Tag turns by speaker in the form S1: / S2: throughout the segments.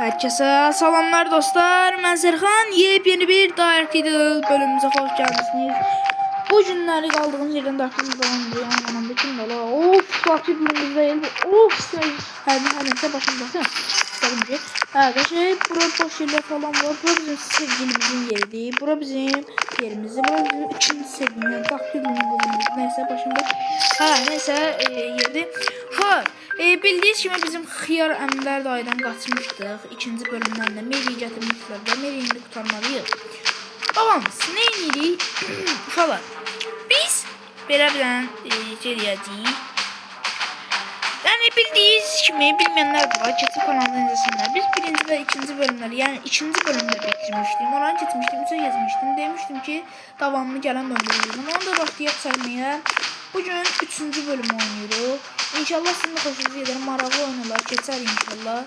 S1: Herkese selamlar dostlar. Ben Serkan. Yepyeni bir Direct Idol bölümümüze hoş geldiniz. Bu günleri kaldığımız yerden darkımızdan duyan bütün dala. Of, takip bölümümüz değil. Of, her neyse başımdasın. Tabii arkadaşlar, burada boş yerler falan var. Bura bizim sevgilimizin yeridir. Bura bizim yerimiz. Bura bizim ikinci sevgilim. Takip bölümümüz neyse başımda. Neyse yerdi. Var. Bildiğiniz gibi bizim Xiyar Əmlər dayıdan qaçmışdıq. İkinci bölümdən də Meri'yi gətirmişlər və Meri'yi indi qurtarmalıyıq. Babamız nə edirik? Uşaqlar, biz belə bilən şey deyəcəyik. Yəni bildiğiniz kimi bilməyənlər var. Keçib kanalda izləsinlər. Biz birinci və ikinci bölümləri, yəni ikinci bölümdə bitirmişdim. Oranı keçmişdim, üzə yazmışdım. Demişdim ki, davamlı gələn bölümdə. Onu da başlayaq saymaya. Bugün 3. bölümü oynuyoruz. İnşallah sizin de hoşunuza gider. Maraqlı oyunlar keçər inşallah.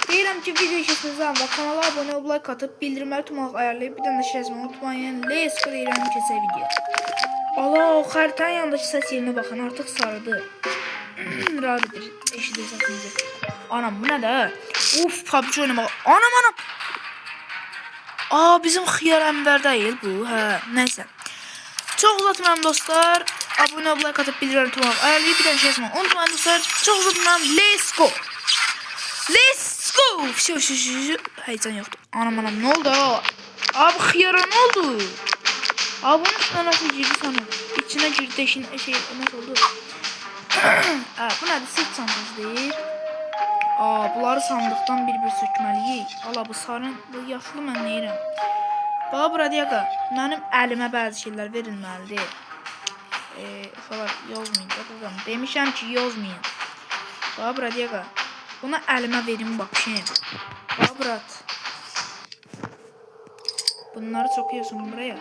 S1: Deyirəm ki, video keçdiyinizdə anda kanala abone olub, like atıb, bildirimləri tüm ayarlayıb, bir dənə də yazmayı unutmayın. Let's go deyirəm keçək video. Allah, xəritənin yanındakı səs yerinə baxın, artıq sarıdı. Rabidir, eşidir səsinizi. Anam, bu nədir? Uf, PUBG oynamaq. Anam. Bizim Xiyar Əmlər deyil bu, neysə. Çok uzatmam dostlar. Abone olmayı, like atıp bildirimleri tüm ayarlayıp bir tane şey yazmayı unutmayın dostlar. Çok uzatmam. Let's go. Let's go. Şu. Heyecan yoktu. Anam ne oldu? Abi Xiyara ne oldu? Abi bunun üstüne nasıl girdi sanırım. İçine girdi işin nasıl oldu? Bu nedir? Sırt çantası değil. Bunları sandıktan bir sökməliyik. Allah bu sarın, bu yaşlı mən neyirəm. Bax bura deyək, mənim əlimə bəzi şeylər verilməlidir. Falan yazmayın. Demişəm ki, yazmayın. Bax bura deyək, buna əlimə verin baxayım. Bax burat. Bunları sokuyorsun buraya.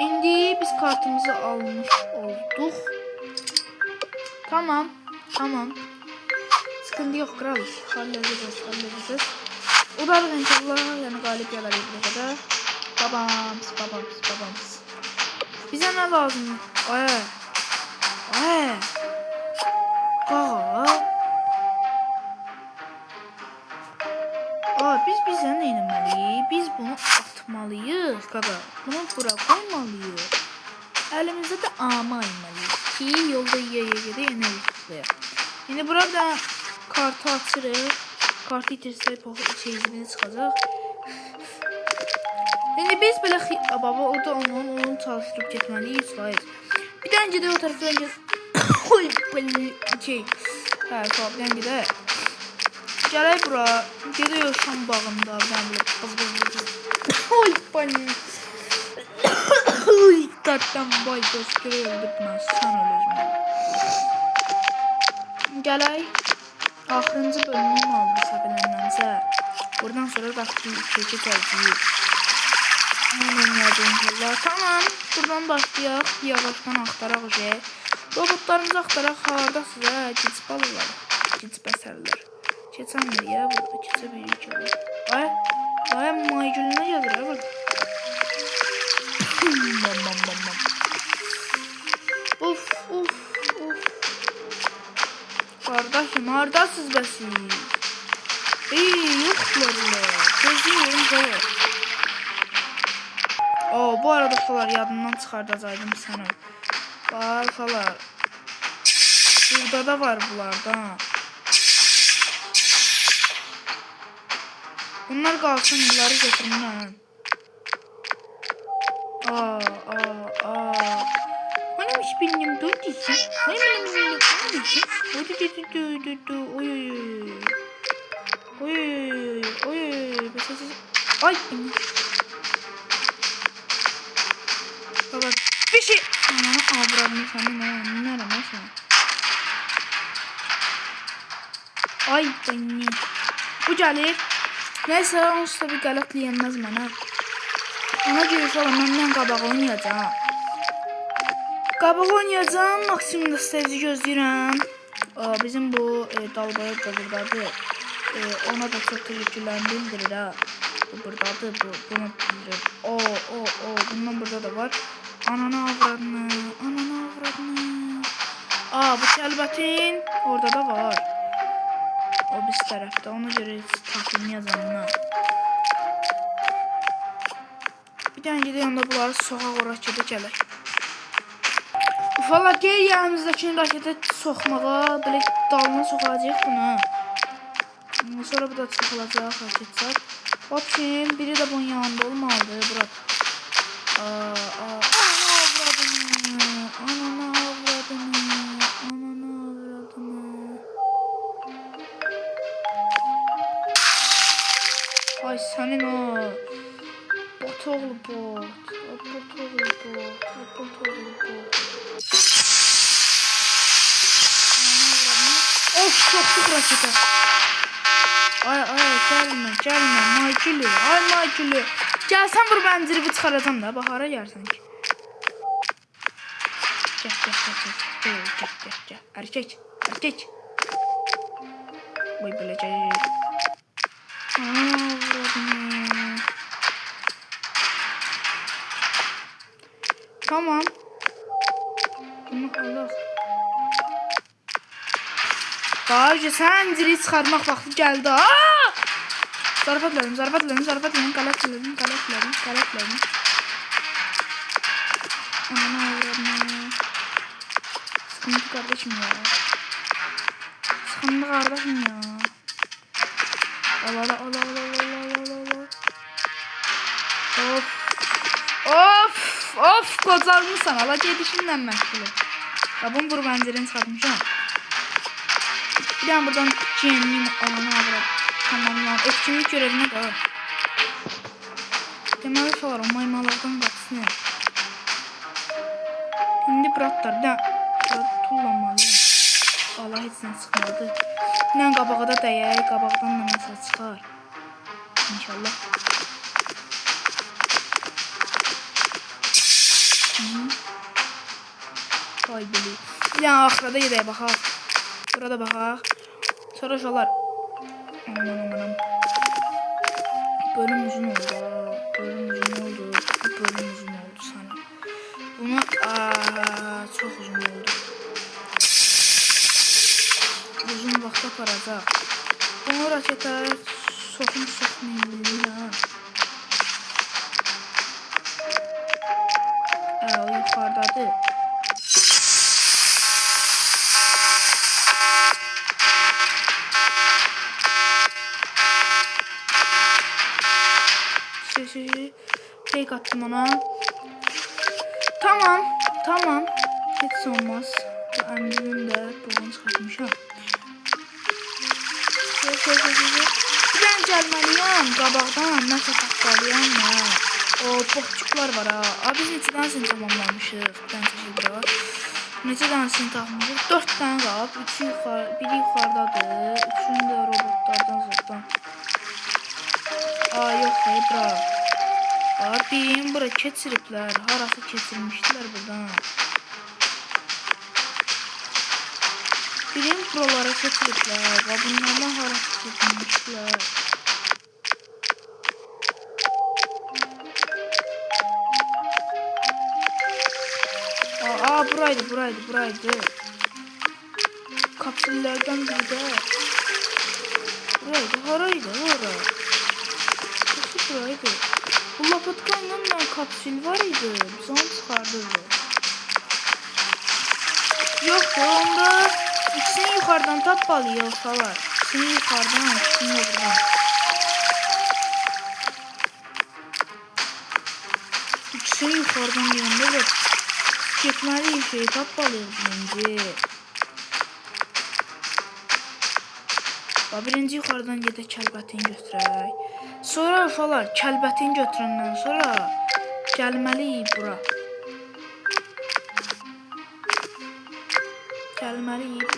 S1: İndi biz kartımızı almış olduk. Tamam. Sıkıntı yok kral. Halledeceğiz. Umarım inşallah yani galip yalar bir kadar. Babamız. Bize ne lazım? Biz bize ne inmeliyiz? Biz bunu atmalıyız kaka. Bunu bura koymalıyız. Elimizde de ama almalıyız ki yolda yiye yenelim. Şimdi burada kartı açırıq. Kartı itirsə şeyimiz çıxacaq. Şimdi biz belə baba orada onu çalıştırıb getməliyik 100%. Bir dənə gedək o tərəfdən gəl. Oy şey. Bir dənə gedək. Gələk bura. Gedək o şam bağında bir dənə belə. Oy bani. Oy tatdan boy göstərə öldürmə sən öləcəm. Gələk. Axırıncı bölümüm oldu səbirlənmənsə. Buradan sonra başlayıb keçəcəyik. Tamam. Buradan başlayaq. Yavaşdan axtaraq şey. Robotlarımızı axtaraq. Hardasız keçib alırlar. Keçib əsərlər. Keçəndir ya. Burada keçə birik olur. Ay maygülünə gəlir bak. Of. Kardeşim hardasız be siz? Yoklar bile. Gözüm zor. Bu arada falan yadından çıkardacaydım sana. Bak falan. Burada da var bunlardan. Bunlar kalsın bunları götürün. Benim hiç bildiğim dört için. Benim bildiğim için. Oy. Ay. Baba bir şey. Avradım sana ne aramıyorsun? Ay beni. Bu gelir. Neyse onsuz da bir qalaqlı yenməz mənə. Ona görə falan məndən qabaq oynayacağım. Qabaq oynayacağım. Maksimum da sizi gözləyirəm. Bizim bu dalbayıq da buradadır. Ona da çok teşekkürler bildirir. Bu buradadır. Bunu bildirir. Bundan burada da var. Ananı avradını. Bu kelbetin orada da var. O biz tərəfdə. Ona görə takılmayacağım buna. Bir dənə gedək onda bunları soğaq raketə gələk. Ufala gel yanımızdakini raketə soxmağa. Belə dalına soxacaq bunu. Sonra bu da çıxılacaq raket sat. Hop kim? Biri de bunun yanında olmalıdır. Bırak. Ananı avradını. Ananı avradını. Ananı avradını. Ay senin o. Bot oğlu bot. Bot oğlu bot. Bot oğlu bot. Ananı avradını. Of soktuk rakete. Ay gelme Maykülü. Ay Maykülü. Gel sen vur ben zirvi çıkaracağım da. Bahara yersen ki. Gel. Erkek. Vay bileceğim. Tamam. Allah. Daha önce sen zirvi çıkarmak vakti geldi. Zarfatlarım, kaletlerim. Ananı avradını. Sıkıntı kardeşim ya. Allah. Of, kozalmışsan. Alacağım işimden məşğul. Babam vur benzerini çıkartmışam. Bir tane buradan cehennem ananı avradım. Tamam lan. Etkinlik görevine de. Deməli falan o maymalardan qaçsın. Şimdi bıraklar. Bir tane tullanmalıyım. Allah heç nə çıxmadı. Bir tane qabağa da dəyək. Qabaqdan da nəsə çıxar. İnşallah. Vay bili. Bir tane axırada gedək baxaq. Burada baxaq. Sonra şolar. Aman. Bölüm uzun oldu. Bölüm uzun oldu sana. Bunu çok uzun oldu. Uzun vaxt aparacaq. Bunu raketə soxmayayım bilmirəm. O yuxarıdadır. Fake attım ona. Tamam. Hiç olmaz. Bu emzinin de boğunu çıkartmışam. Bir ben gelmeliyim. Qabaqdan nəsə tapmalıyam mən. O botçuklar var ha. Biz neçə dansını tamamlamışıq. Neçə dansını tapmışıq. 4 tane qalıb. Biri yuxarıdadır. Üçünü də robotlardan zırtdan. Yok bırak. Abim bura keçiriblər. Harası keçirmişdilər buradan. Birim buralara keçiriblər. Bunlardan harası keçirmişdilər. Buraydı. Kapsüllerden biri de. Haraydı. Buraydı. Bu lapatkanla kapsül var idi. Biz onu çıkardırdı. Yok onda ikisini yukarıdan tapmalıyıq falan. İkisini yukarıdan, ikisini buradan. İkisini yukarıdan yanında da getməli şeyi tapmalıyıq birinci. Birinci yukarıdan gedək kəlbətini götürək. Sonra uşaqlar kəlbətini götürəndən sonra gəlməliyik bura. Gəlməliyik.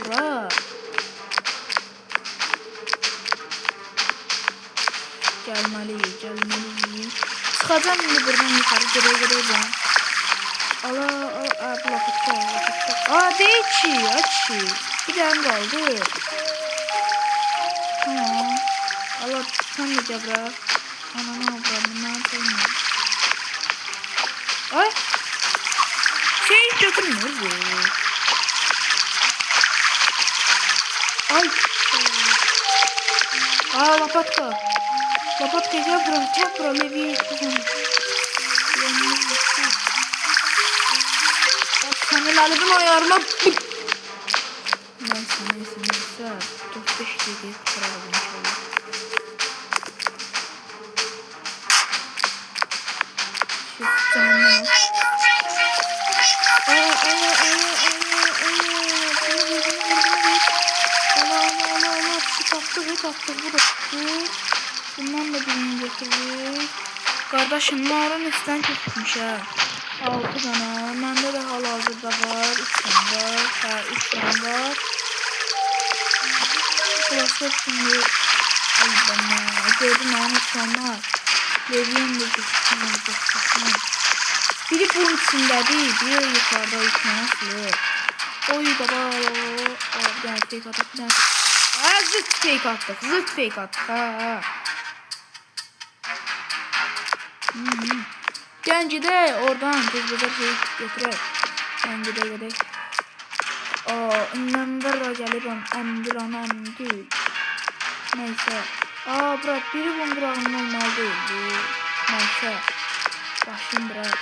S1: Çıxacağım indi buradan yuxarı görə. Ala, bu lapatka. Deyil ki, bir dənə qaldı. Tamam. Allah sen de cabra. Ananı avradım ben sevmiyorum. Ay. Şey götürmüyor bu. Ay. Aa, Lopatka. Lopatka gel bura Levi. Senin elinin ayarına. Neyse. 4-5 dediği kuralım inşallah. Şu canına. Taktık bu da çıktı. Bundan da birini getirdik. Kardeşim mağaranın üstten çıkmış ha. 6 tane. Bende de hal-hazırda var. 3 tane var. Ha, 3 tane var. Burası şimdi. Ay bana. Gördüm ama sonra. Levi'nin de göstersin. Biri bunun içinde değil. Biri yukarıda yıkması. Oy baba. Yani fake atak. Zırt fake attık. Ha. Genci de oradan tezgahlar şey getirer. Genci de gerek. Ondan da gelip emdir. Neyse. Bırak biri bunun durağının olmalı değil. Neyse. Başım bırak.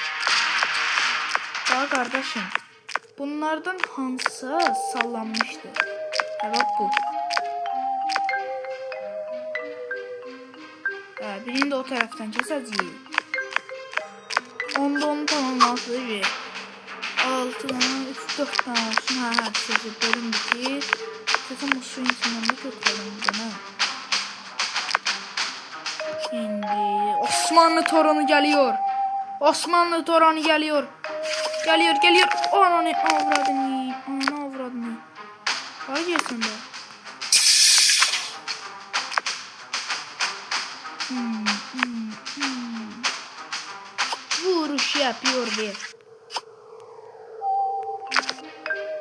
S1: Kardeşim. Bunlardan hansı sallanmıştı? Evet bu. Birini de o taraftan keseceğiz. Onu tamamladığı bir 6 tane 3-4 tane olsun. Ha sözü bölüm bitir. Zaten o suyun içinden de kökledim bir tane. Şimdi Osmanlı torunu geliyor. Geliyor. Ananı avradını. Var gelsin be. Vuruş yapıyor bir.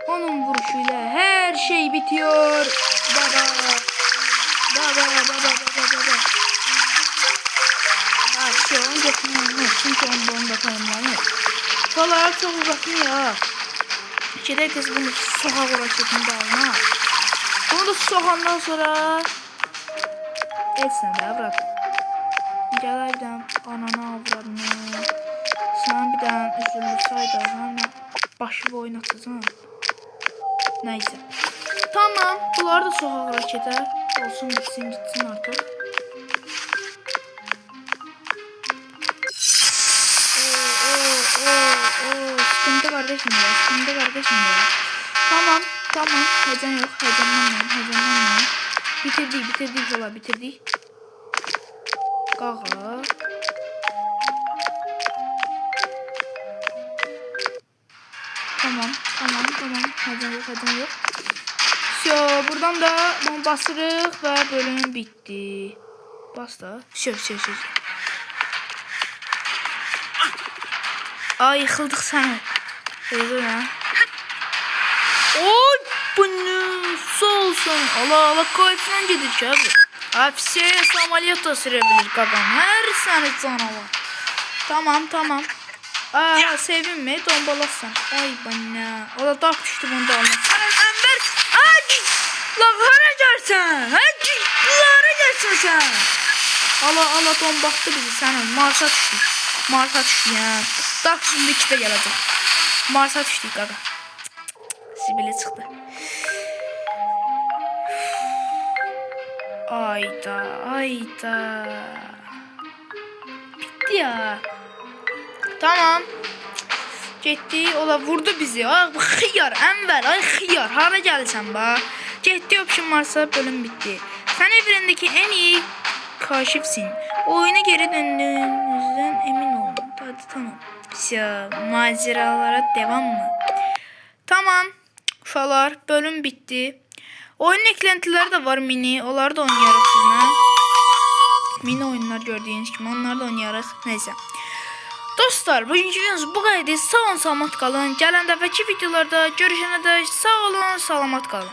S1: Onun vuruşuyla her şey bitiyor. Baba. Şu an getirmiyorum. Çünkü onu da tamamlanıyor. Falan çok uzatmıyor. Herkes bunu soğuk olarak şeklinde alma. Bunu da soğandan sonra etsen de bırak. Gələr bir dənə ananı avradını. Sən bir dənə üzüllü saydasan. Başı boyun atacağım. Neyse. Tamam. Bunlar da soğuk raketler. Olsun gitsin artık. Sıkıntı kardeşim ya. Tamam. Heyecan yok. Heyecanlanmayın. Bitirdik. Qağa. Tamam. Heyecan yok. Buradan da bunu basırıq və bölüm bitti. Bas da. Ay yıxıldıq sənə. Öyle ha. Oy bu ne? Solsun. Allah kayfına gedik abi. Hapsiye samaliyat da sürebilir qaqam. Hər səni canavar. Tamam. Sevinme dombalasın. Ay bana. O da dağ düştü bunu da almak. Sen Enver. Hara gelsen. Hara gelsin sen. Allah dombaktı bizi senin. Mars'a düştü ya. Dağ şimdi 2'de gelecek. Mars'a düştük qaqa. Sibile çıktı. Ayda. Bitti ya. Tamam. Getdi, ola vurdu bizi. Ay xiyar, Enver, ay xiyar. Hara gəlsən ba? Getdi option varsa bölüm bitti. Sen evrendeki en iyi kaşifsin. Oyuna geri döndüğünüzden emin olun. Hadi tamam. Maceralara devam mı? Tamam. Uşaqlar, bölüm bitti. Oyun eklentiləri də var mini. Onları da oynayarıq sizinlə. Mini oyunlar gördüyünüz kimi onları da oynayarıq. Neyse. Dostlar, bugünkü videomuz bu kadar. Sağ olun, salamat qalın. Gələn dəfəki videolarda görüşənə də sağ olun, salamat qalın.